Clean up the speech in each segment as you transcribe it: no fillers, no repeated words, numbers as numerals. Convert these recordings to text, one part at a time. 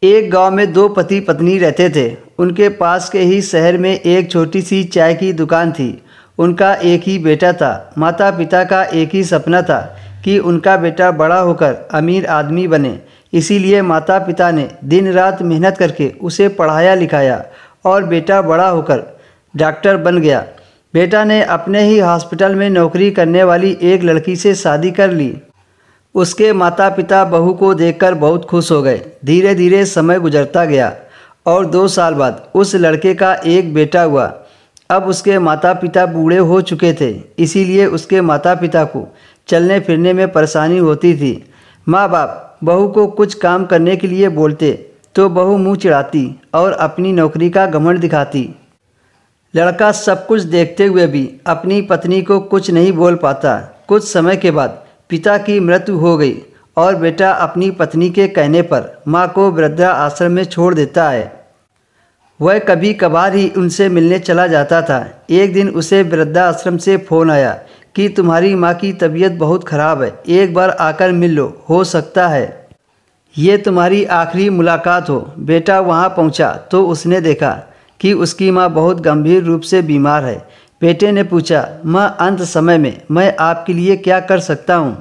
एक गांव में दो पति पत्नी रहते थे। उनके पास के ही शहर में एक छोटी सी चाय की दुकान थी। उनका एक ही बेटा था। माता पिता का एक ही सपना था कि उनका बेटा बड़ा होकर अमीर आदमी बने। इसीलिए माता पिता ने दिन रात मेहनत करके उसे पढ़ाया लिखाया और बेटा बड़ा होकर डॉक्टर बन गया। बेटा ने अपने ही हॉस्पिटल में नौकरी करने वाली एक लड़की से शादी कर ली। उसके माता पिता बहू को देखकर बहुत खुश हो गए। धीरे धीरे समय गुजरता गया और 2 साल बाद उस लड़के का एक बेटा हुआ। अब उसके माता पिता बूढ़े हो चुके थे, इसीलिए उसके माता पिता को चलने फिरने में परेशानी होती थी। माँ बाप बहू को कुछ काम करने के लिए बोलते तो बहू मुँह चिढ़ाती और अपनी नौकरी का घमंड दिखाती। लड़का सब कुछ देखते हुए भी अपनी पत्नी को कुछ नहीं बोल पाता। कुछ समय के बाद पिता की मृत्यु हो गई और बेटा अपनी पत्नी के कहने पर माँ को वृद्धा आश्रम में छोड़ देता है। वह कभी कभार ही उनसे मिलने चला जाता था। एक दिन उसे वृद्धा आश्रम से फ़ोन आया कि तुम्हारी माँ की तबीयत बहुत ख़राब है, एक बार आकर मिल लो, हो सकता है ये तुम्हारी आखिरी मुलाकात हो। बेटा वहाँ पहुँचा तो उसने देखा कि उसकी माँ बहुत गंभीर रूप से बीमार है। बेटे ने पूछा, माँ अंत समय में मैं आपके लिए क्या कर सकता हूँ?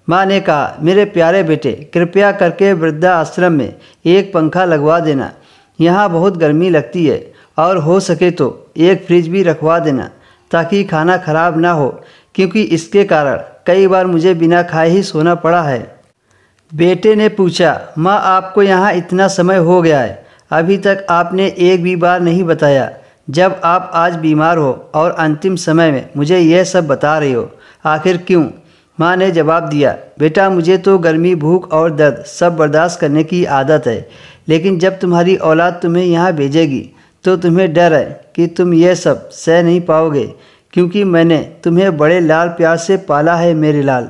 माँ ने कहा, मेरे प्यारे बेटे, कृपया करके वृद्धा आश्रम में एक पंखा लगवा देना। यहाँ बहुत गर्मी लगती है और हो सके तो एक फ्रिज भी रखवा देना ताकि खाना खराब ना हो, क्योंकि इसके कारण कई बार मुझे बिना खाए ही सोना पड़ा है। बेटे ने पूछा, माँ आपको यहाँ इतना समय हो गया है, अभी तक आपने एक भी बार नहीं बताया। जब आप आज बीमार हो और अंतिम समय में मुझे यह सब बता रही हो, आखिर क्यों? माँ ने जवाब दिया, बेटा मुझे तो गर्मी, भूख और दर्द सब बर्दाश्त करने की आदत है, लेकिन जब तुम्हारी औलाद तुम्हें यहाँ भेजेगी तो तुम्हें डर है कि तुम यह सब सह नहीं पाओगे, क्योंकि मैंने तुम्हें बड़े लाल प्यार से पाला है मेरे लाल।